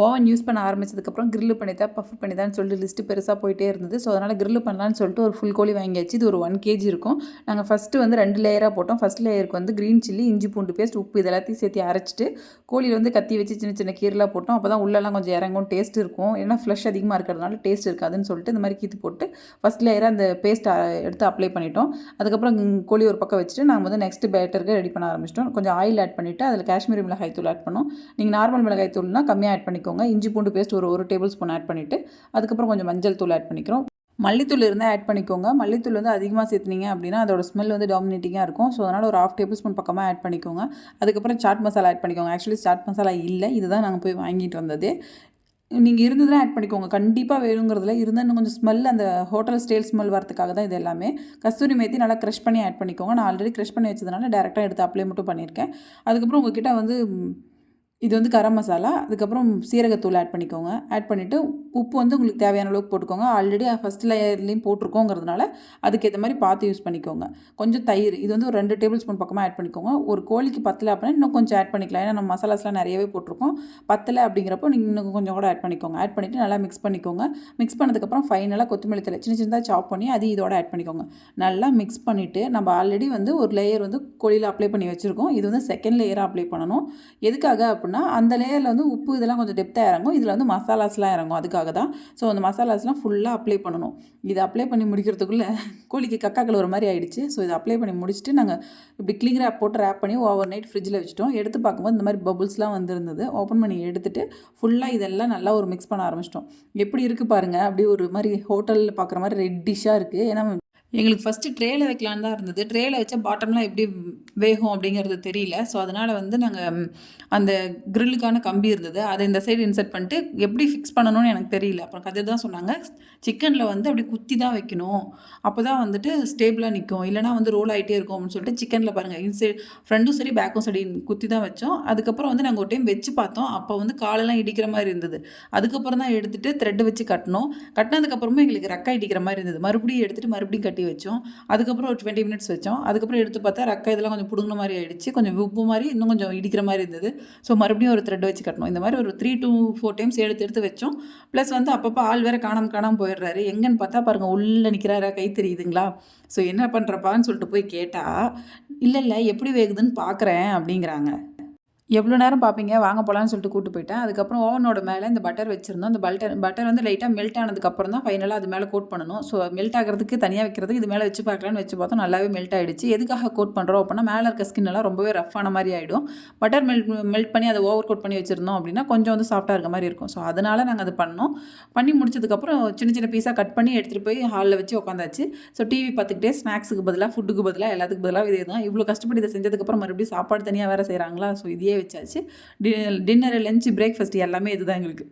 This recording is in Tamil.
ஓவன் யூஸ் பண்ண ஆரம்பிச்சதுக்கப்புறம் கிரில் பண்ணித்தான் பஃப் பண்ணித்தான்னு சொல்லிட்டு லிஸ்ட்டு பெருசாக போயிட்டே இருந்தது. ஸோ அதனால் கிரில் பண்ணலான்னு சொல்லிட்டு ஒரு ஃபுல் கோழி வாங்கியாச்சு. இது ஒரு 1 kg இருக்கும். நாங்கள் ஃபஸ்ட்டு வந்து 2 லேயராக போட்டோம். ஃபஸ்ட் லேயருக்கு வந்து க்ரீன் சில்லி, இஞ்சி பூண்டு பேஸ்ட், உப்பு இது எல்லாத்தையும் சேர்த்து அரைச்சிட்டு கோழியில் வந்து கத்தி வச்சு சின்ன சின்ன கீரலாக போட்டோம். அப்போ தான் உள்ளெல்லாம் கொஞ்சம் இறங்கும், டேஸ்ட் இருக்கும். ஏன்னா ஃப்ளஷ் அதிகமாக இருக்கிறதுனால டேஸ்ட் இருக்காதுன்னு சொல்லிட்டு இந்த மாதிரி கீத்து போட்டு ஃபஸ்ட் லேயராக அந்த பேஸ்ட் எடுத்து அப்ளை பண்ணிட்டோம். அதுக்கப்புறம் கோழி ஒரு பக்கம் வச்சுட்டு நாங்கள் வந்து நெக்ஸ்ட் பேட்டருக்கு ரெடி பண்ண ஆரம்பிச்சிட்டோம். கொஞ்சம் ஆயில் ஆட் பண்ணிவிட்டு அதில் காஷ்மீரி மிளகாய் தூள் ஆட் பண்ணோம். நீங்கள் நார்மல் மிளகாய் தூள்னால் கம்மியாக ஆட் பண்ணிக்கோங்க. இஞ்சி பூண்டு பேஸ்ட் ஒரு டேபிள் ஸ்பூன் ஆட் பண்ணிவிட்டு அதுக்கப்புறம் கொஞ்சம் மஞ்சள் தூள் ஆட் பண்ணிக்கிறோம். மல்லித்தூள் இருந்தால் ஆட் பண்ணிக்கோங்க. மல்லித்தூள் வந்து அதிகமாக சேர்த்துனீங்க அப்படின்னா அதோட ஸ்மெல் வந்து டாமினேட்டிங்காக இருக்கும். ஸோ அதனால் ஒரு 1/2 டேபிள் ஸ்பூன் பக்கமாக ஆட் பண்ணிக்கோங்க. அதுக்கப்புறம் சாட் மசாலா ஆட் பண்ணிக்கோங்க. ஆக்சுவலி சாட் மசாலா இல்லை, இதுதான் நாங்கள் போய் வாங்கிட்டு வந்தது. நீங்கள் இருந்ததுன்னா ஆட் பண்ணிக்கோங்க. கண்டிப்பாக வேணுங்கிறதுல இருந்தால் இன்னும் கொஞ்சம் ஸ்மெல் அந்த ஹோட்டல் ஸ்டைல் ஸ்மெல் வரதுக்காக தான் இது எல்லாமே. கஸ்தூரி மேத்தி நல்லா க்ரஷ் பண்ணி ஆட் பண்ணிக்கோங்க. நான் ஆல்ரெடி க்ரஷ் பண்ணி வச்சதுனால டேரெக்டாக எடுத்து அப்ளை மட்டும் பண்ணியிருக்கேன். அதுக்கப்புறம் உங்ககிட்ட வந்து இது வந்து கரம் மசாலா, அதுக்கப்புறம் சீரகத்தூள் ஆட் பண்ணிக்கோங்க. ஆட் பண்ணிவிட்டு உப்பு வந்து உங்களுக்கு தேவையான அளவுக்கு போட்டுக்கோங்க. ஆல்ரெடி ஃபஸ்ட் லேயர்லேயும் போட்டிருக்கோங்கிறதுனால அதுக்கேற்ற மாதிரி பார்த்து யூஸ் பண்ணிக்கோங்க. கொஞ்சம் தயிர், இது வந்து ஒரு 2 டேபிள் ஸ்பூன் பக்கமாக ஆட் பண்ணிக்கோங்க. ஒரு கோழிக்கு பத்தலை அப்படின்னா இன்னும் கொஞ்சம் ஆட் பண்ணிக்கலாம். ஏன்னா நம்ம மசாலாஸ்லாம் நிறையவே போட்டிருக்கோம். பத்தலை அப்படிங்கிறப்போ நீங்கள் இன்னும் கொஞ்சம் கூட ஆட் பண்ணிக்கோங்க. ஆட் பண்ணிவிட்டு நல்லா மிக்ஸ் பண்ணிக்கோங்க. மிக்ஸ் பண்ணதுக்கப்புறம் ஃபைனலாக கொத்தமல்லி தழை சின்ன சின்னதாக சாப் பண்ணி அது இதோட ஆட் பண்ணிக்கோங்க. நல்லா மிக்ஸ் பண்ணிவிட்டு நம்ம ஆல்ரெடி வந்து ஒரு லேயர் வந்து கோழியில் அப்ளை பண்ணி வச்சுருக்கோம். இது வந்து செகண்ட் லேயராக அப்ளை பண்ணணும். எதுக்காக அப்படின்னா அந்த லேயரில் வந்து உப்பு இதெல்லாம் கொஞ்சம் டெப்த்தாக இறங்கும். இதில் வந்து மசாலாஸ்லாம் இறங்கும். அதுக்காக தான். ஸோ அந்த மசாலாஸ்லாம் ஃபுல்லாக அப்ளை பண்ணணும். இதை அப்ளை பண்ணி முடிக்கிறதுக்குள்ளே கோழிக்கு கக்கா கழுவுற மாதிரி ஆகிடுச்சு. ஸோ இதை அப்ளை பண்ணி முடிச்சுட்டு நாங்கள் இப்படி கிளிங் ரேப் போட்டு ரேப் பண்ணி ஓவர் நைட் ஃப்ரிட்ஜில் வச்சுட்டோம். எடுத்து பார்க்கும்போது இந்த மாதிரி பபுள்ஸ்லாம் வந்துருந்தது. ஓப்பன் பண்ணி எடுத்துகிட்டு ஃபுல்லாக இதெல்லாம் நல்லா ஒரு மிக்ஸ் பண்ண ஆரம்பிச்சிட்டோம். எப்படி இருக்குது பாருங்கள். அப்படியே ஒரு மாதிரி ஹோட்டலில் பார்க்குற மாதிரி ரெட்டிஷாக இருக்குது. ஏன்னா எங்களுக்கு ஃபஸ்ட்டு ட்ரேயில் வைக்கலான்னு தான் இருந்தது. ட்ரேயில் வச்சா பாட்டம்லாம் எப்படி வேகும் அப்படிங்கிறது தெரியல. ஸோ அதனால் வந்து நாங்கள் அந்த க்ரில்லுக்கான கம்பி இருந்தது, அதை இந்த சைடு இன்சர்ட் பண்ணிட்டு எப்படி ஃபிக்ஸ் பண்ணணும்னு எனக்கு தெரியல. அப்புறம் கதை தான் சொன்னாங்க, சிக்கனில் வந்து அப்படி குத்தி தான் வைக்கணும், அப்போ தான் வந்துட்டு ஸ்டேபிளாக நிற்கும், இல்லைனா வந்து ரோல் ஆகிட்டே இருக்கும் அப்படின்னு சொல்லிட்டு சிக்கனில் பாருங்கள் இன்சைட் ஃப்ரண்ட்டும் சரி பேக்கும் சரி குத்தி தான் வச்சோம். அதுக்கப்புறம் வந்து நாங்கள் ஒரு டைம் வச்சு பார்த்தோம். அப்போ வந்து காலெல்லாம் இடிக்கிற மாதிரி இருந்தது. அதுக்கப்புறம் தான் எடுத்துகிட்டு த்ரெட்டு வச்சு கட்டினோம். கட்டினதுக்கப்புறமும் எங்களுக்கு ரெக்கா இடிக்கிற மாதிரி இருந்தது. மறுபடியும் எடுத்துகிட்டு மறுபடியும் கட்டி வச்சோம். அதுக்கப்புறம் ஒரு 20 மினிட்ஸ் வச்சோம். அதுக்கப்புறம் எடுத்து பார்த்தா ரெக்கா இதெல்லாம் கொஞ்சம் பிடுங்கின மாதிரி ஆகிடுச்சு. கொஞ்சம் உப்பு மாதிரி இன்னும் கொஞ்சம் இடிக்கிற மாதிரி இருந்தது. ஸோ மறுபடியும் ஒரு த்ரெட் வச்சு கட்டணும். இந்த மாதிரி ஒரு 3 to 4 டைம்ஸ் எடுத்து வச்சோம். ப்ளஸ் வந்து அப்பப்போ ஆள் வேறு காணாமல் போயிடுறாரு. எங்கன்னு பார்த்தா பாருங்கள் உள்ளே நிற்கிறாரா, கை தெரியுதுங்களா? ஸோ என்ன பண்ணுறப்பான்னு சொல்லிட்டு போய் கேட்டால், இல்லை எப்படி வேகுதுன்னு பார்க்குறேன் அப்படிங்கிறாங்க. எவ்வளோ நேரம் பார்ப்பீங்க, வாங்க போகலான்னு சொல்லிட்டு கூப்பிட்டு போயிட்டேன். அதுக்கப்புறம் ஓவனோட மேலே இந்த பட்டர் வச்சுருந்தோம். அந்த பட்டர் வந்து லைட்டாக மெல்ட் ஆனதுக்கப்புறம் தான் ஃபைனலாக அது மேலே கோட் பண்ணணும். ஸோ மெல்ட் ஆகிறதுக்கு தனியாக வைக்கிறதுக்கு இது மேலே வச்சு பார்க்கலான்னு வச்சு பார்த்தோம். நல்லாவே மெல்ட் ஆகிடுச்சு. எதுக்காக கோட் பண்ணுறோம் அப்படின்னா மேலே இருக்க ஸ்கின் எல்லாம் ரொம்பவே ரஃப்பான மாதிரி ஆகிடும். பட்டர் மெல்ட் பண்ணி அதை ஓவர் கோட் பண்ணி வச்சுருந்தோம் அப்படின்னா கொஞ்சம் வந்து சாஃப்ட்டாக இருக்க மாதிரி இருக்கும். ஸோ அதனால் நாங்கள் அது பண்ணோம். பண்ணி முடிச்சதுக்கப்புறம் சின்ன சின்ன பீஸாக கட் பண்ணி எடுத்துகிட்டு போய் ஹாலில் வச்சு உட்காந்தாச்சு. ஸோ டிவி பார்த்துக்கிட்டே ஸ்நாக்ஸுக்கு பதிலாக, ஃபுட்டுக்கு பதிலாக, எல்லாத்துக்கு பதிலாக இதே தான். இவ்வளோ கஷ்டப்பட்டு இதை செஞ்சதுக்கப்புறம் மறுபடியும் சாப்பாடு தனியாக வேறு செய்கிறாங்களா? ஸோ இதையே வச்சாச்சு. டின்னர், லஞ்ச், பிரேக்ஃபாஸ்ட் எல்லாமே இதுதான் எங்களுக்கு.